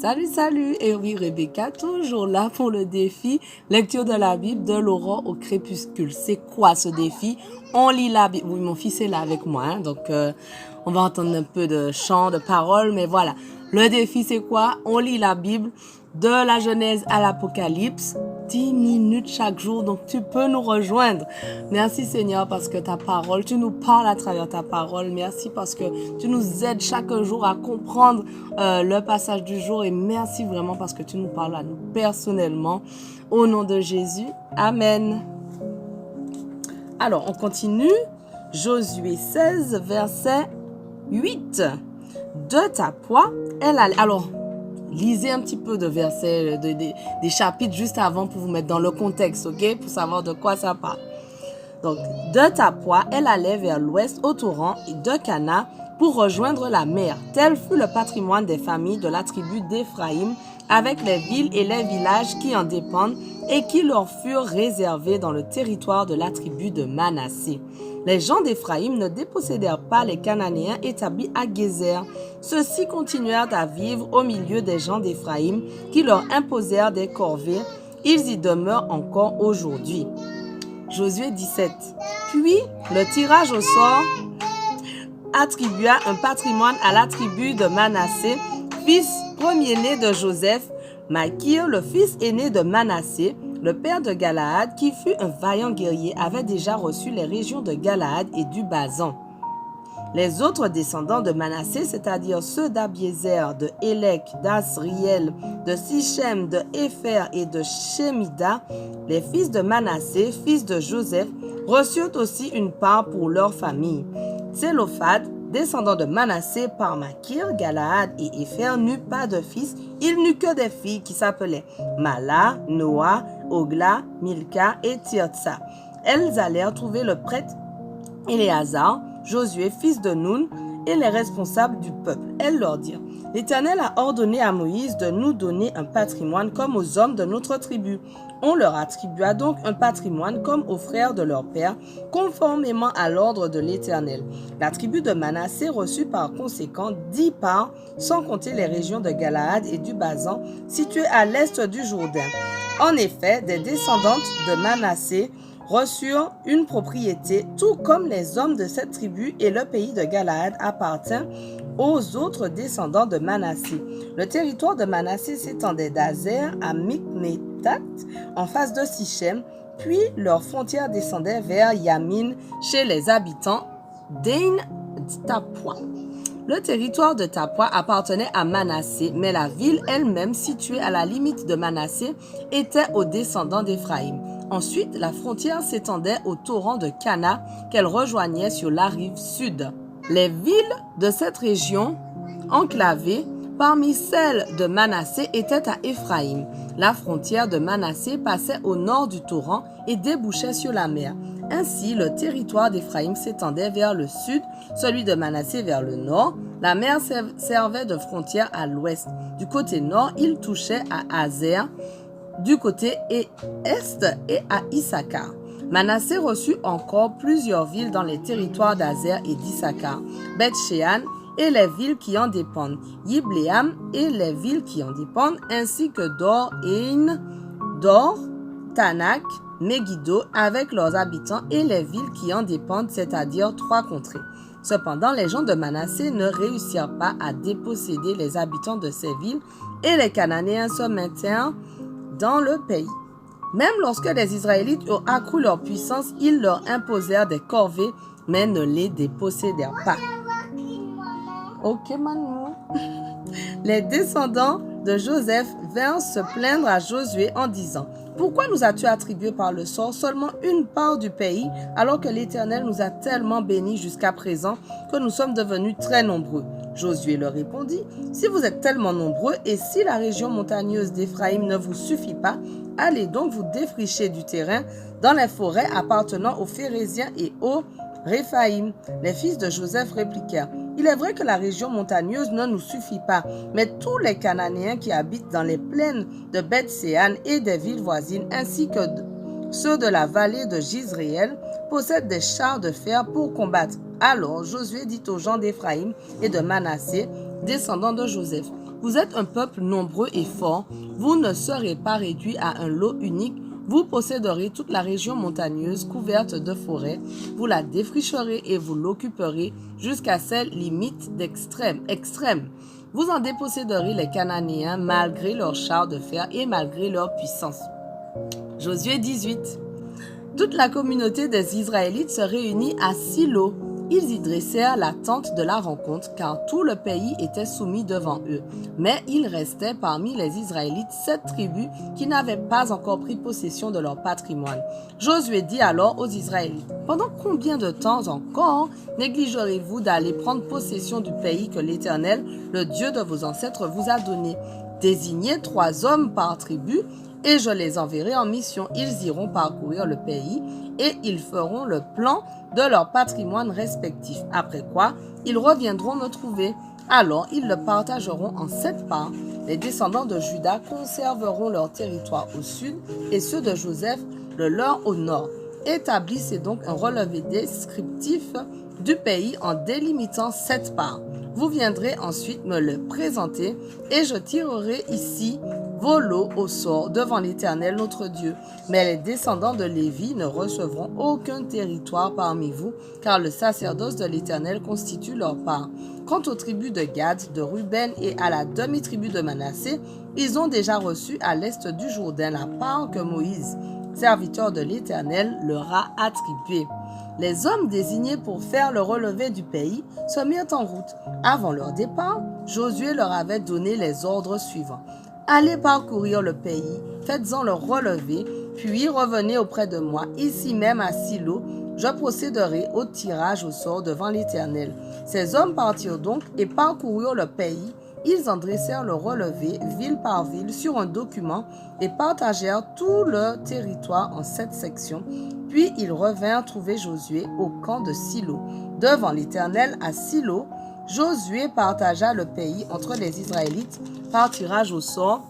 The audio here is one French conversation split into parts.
Salut, salut! Et oui, Rebecca, toujours là pour le défi. Lecture de la Bible de l'aurore au crépuscule. C'est quoi ce défi? On lit la Bible. Oui, mon fils est là avec moi, hein, donc on va entendre un peu de chant, de paroles, mais voilà. Le défi, c'est quoi? On lit la Bible de la Genèse à l'Apocalypse, 10 minutes chaque jour, donc tu peux nous rejoindre. Merci Seigneur parce que ta parole, tu nous parles à travers ta parole. Merci parce que tu nous aides chaque jour à comprendre le passage du jour et merci vraiment parce que tu nous parles à nous personnellement. Au nom de Jésus, Amen. Alors, on continue. Josué 16, verset 8. De ta poids, elle allait... Alors, lisez un petit peu de versets, des chapitres juste avant pour vous mettre dans le contexte, ok? Pour savoir de quoi ça parle. Donc, de Tapua, elle allait vers l'ouest au torrent de Cana pour rejoindre la mer. Tel fut le patrimoine des familles de la tribu d'Éphraïm, avec les villes et les villages qui en dépendent et qui leur furent réservés dans le territoire de la tribu de Manassé. Les gens d'Éphraïm ne dépossédèrent pas les Cananéens établis à Gézer. Ceux-ci continuèrent à vivre au milieu des gens d'Éphraïm qui leur imposèrent des corvées. Ils y demeurent encore aujourd'hui. Josué 17. Puis, le tirage au sort attribua un patrimoine à la tribu de Manassé, fils premier-né de Joseph, Makir, le fils aîné de Manassé, le père de Galaad, qui fut un vaillant guerrier, avait déjà reçu les régions de Galaad et du Basan. Les autres descendants de Manassé, c'est-à-dire ceux d'Abiézer, de Élec, d'Asriel, de Sichem, de Épher et de Shemida, les fils de Manassé, fils de Joseph, reçurent aussi une part pour leur famille. Tsélophad, descendant de Manassé par Makir, Galaad et Épher, n'eut pas de fils, il n'eut que des filles qui s'appelaient Mala, Noa, Ogla, Milka et Tirtsa. Elles allèrent trouver le prêtre Éléazar, Josué, fils de Nun, et les responsables du peuple. Elles leur dirent, « L'Éternel a ordonné à Moïse de nous donner un patrimoine comme aux hommes de notre tribu. » On leur attribua donc un patrimoine comme aux frères de leur père, conformément à l'ordre de l'Éternel. La tribu de Manassé reçut par conséquent 10 parts, sans compter les régions de Galaad et du Basan, situées à l'est du Jourdain. En effet, des descendantes de Manassé reçurent une propriété, tout comme les hommes de cette tribu, et le pays de Galaad appartint aux autres descendants de Manassé. Le territoire de Manassé s'étendait d'Azer à Mikmétat, en face de Sichem, puis leurs frontières descendaient vers Yamin, chez les habitants d'Ain Tapua. Le territoire de Tapua appartenait à Manassé, mais la ville elle-même, située à la limite de Manassé, était aux descendants d'Éphraïm. Ensuite, la frontière s'étendait au torrent de Cana qu'elle rejoignait sur la rive sud. Les villes de cette région enclavée parmi celles de Manassé étaient à Éphraïm. La frontière de Manassé passait au nord du torrent et débouchait sur la mer. Ainsi, le territoire d'Éphraïm s'étendait vers le sud, celui de Manassé vers le nord. La mer servait de frontière à l'ouest. Du côté nord, il touchait à Azer, du côté est et à Issachar. Manassé reçut encore plusieurs villes dans les territoires d'Azer et d'Issachar, Beth-Shean et les villes qui en dépendent, Yibléam et les villes qui en dépendent, ainsi que Dor, Ain, Dor, Tanak, Megiddo avec leurs habitants et les villes qui en dépendent, c'est-à-dire 3 contrées. Cependant, les gens de Manassé ne réussirent pas à déposséder les habitants de ces villes et les Cananéens se maintinrent dans le pays. Même lorsque les Israélites ont accru leur puissance, ils leur imposèrent des corvées, mais ne les dépossédèrent pas. Ok, Manu. Les descendants de Joseph vinrent se plaindre à Josué en disant, « Pourquoi nous as-tu attribué par le sort seulement une part du pays, alors que l'Éternel nous a tellement bénis jusqu'à présent que nous sommes devenus très nombreux ?» Josué leur répondit, « Si vous êtes tellement nombreux et si la région montagneuse d'Éphraïm ne vous suffit pas, allez donc vous défricher du terrain dans les forêts appartenant aux Phéréziens et aux Réphaïm. » Les fils de Joseph répliquèrent, « Il est vrai que la région montagneuse ne nous suffit pas, mais tous les Cananéens qui habitent dans les plaines de Beth-Séan et des villes voisines, ainsi que ceux de la vallée de Jizréel, possèdent des chars de fer pour combattre. » Alors Josué dit aux gens d'Éphraïm et de Manassé, descendants de Joseph, Vous êtes un peuple nombreux et fort. Vous ne serez pas réduits à un lot unique. Vous posséderez toute la région montagneuse couverte de forêts. Vous la défricherez et vous l'occuperez jusqu'à ses limites extrêmes. Vous en déposséderez les Cananéens malgré leurs chars de fer et malgré leur puissance. Josué 18. Toute la communauté des Israélites se réunit à Silo. Ils y dressèrent la tente de la rencontre, car tout le pays était soumis devant eux. Mais il restait parmi les Israélites 7 tribus qui n'avaient pas encore pris possession de leur patrimoine. Josué dit alors aux Israélites, « Pendant combien de temps encore négligerez-vous d'aller prendre possession du pays que l'Éternel, le Dieu de vos ancêtres, vous a donné? Désignez 3 hommes par tribu, et je les enverrai en mission. Ils iront parcourir le pays et ils feront le plan de leur patrimoine respectif. Après quoi, ils reviendront me trouver. Alors, ils le partageront en 7 parts. Les descendants de Juda conserveront leur territoire au sud et ceux de Joseph le leur au nord. Établissez donc un relevé descriptif du pays en délimitant 7 parts. Vous viendrez ensuite me le présenter et je tirerai ici vos lots au sort devant l'Éternel notre Dieu. Mais les descendants de Lévi ne recevront aucun territoire parmi vous, car le sacerdoce de l'Éternel constitue leur part. Quant aux tribus de Gad, de Ruben et à la demi-tribu de Manassé, ils ont déjà reçu à l'est du Jourdain la part que Moïse, serviteur de l'Éternel, leur a attribuée. Les hommes désignés pour faire le relevé du pays se mirent en route. Avant leur départ, Josué leur avait donné les ordres suivants. Allez parcourir le pays, faites-en le relevé, puis revenez auprès de moi, ici même à Silo. Je procéderai au tirage au sort devant l'Éternel. Ces hommes partirent donc et parcoururent le pays. Ils en dressèrent le relevé, ville par ville, sur un document et partagèrent tout le territoire en 7 sections. Puis ils revinrent trouver Josué au camp de Silo. Devant l'Éternel à Silo, Josué partagea le pays entre les Israélites par tirage au sort,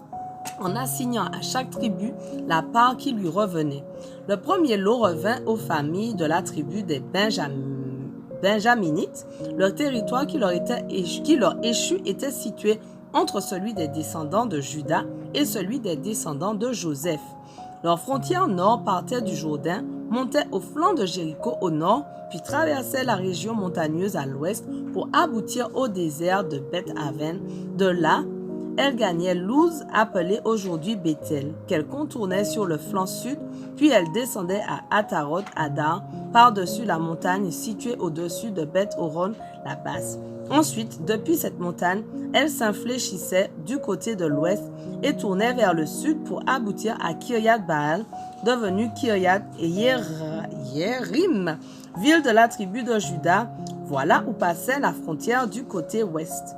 en assignant à chaque tribu la part qui lui revenait. Le premier lot revint aux familles de la tribu des Benjaminites. Le territoire qui leur échut était situé entre celui des descendants de Juda et celui des descendants de Joseph. Leur frontière nord partait du Jourdain, montait au flanc de Jéricho au nord, puis traversait la région montagneuse à l'ouest pour aboutir au désert de Beth-Aven. De là, elle gagnait Luz, appelée aujourd'hui Bethel, qu'elle contournait sur le flanc sud, puis elle descendait à Ataroth-Adar, par-dessus la montagne située au-dessus de Beth-Horon, la basse. Ensuite, depuis cette montagne, elle s'infléchissait du côté de l'ouest et tournait vers le sud pour aboutir à Kiryat-Baal, devenue Kiryat-Yerim, ville de la tribu de Juda. Voilà où passait la frontière du côté ouest.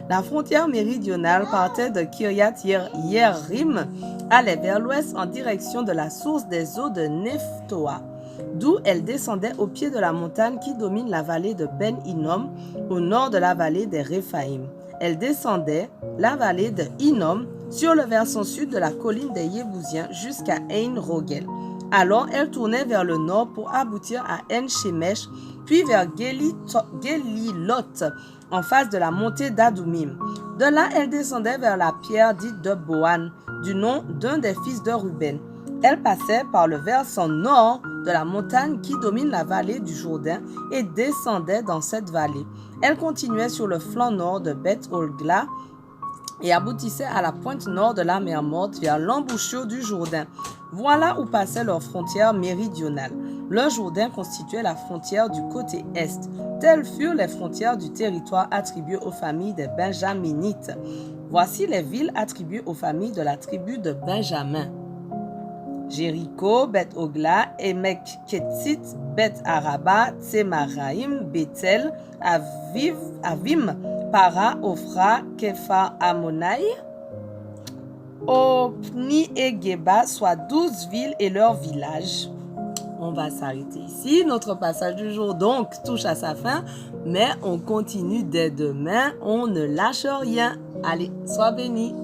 La frontière méridionale partait de Kiryat-Yerim, allait vers l'ouest en direction de la source des eaux de Nephtoa, d'où elle descendait au pied de la montagne qui domine la vallée de Ben Hinnom, au nord de la vallée des Réphaïm. Elle descendait la vallée de Hinnom sur le versant sud de la colline des Yébousiens jusqu'à Ein Rogel. Alors elle tournait vers le nord pour aboutir à En Shemesh, puis vers Gelilot, en face de la montée d'Adoumim. De là, elle descendait vers la pierre dite de Bohan, du nom d'un des fils de Ruben. Elle passait par le versant nord de la montagne qui domine la vallée du Jourdain et descendait dans cette vallée. Elle continuait sur le flanc nord de Beth-Olgla et aboutissait à la pointe nord de la mer Morte vers l'embouchure du Jourdain. Voilà où passait leur frontière méridionale. Le Jourdain constituait la frontière du côté est. Telles furent les frontières du territoire attribué aux familles des Benjaminites. Voici les villes attribuées aux familles de la tribu de Benjamin. Jéricho, Beth-Ogla, Emek-Ketzit, Beth-Araba, Tsemaraïm, Bethel, Avim, Para, Ophra, Képha, Ammonaï, Opni et Geba, soit 12 villes et leurs villages. On va s'arrêter ici. Notre passage du jour donc touche à sa fin, mais on continue dès demain. On ne lâche rien. Allez, sois bénis.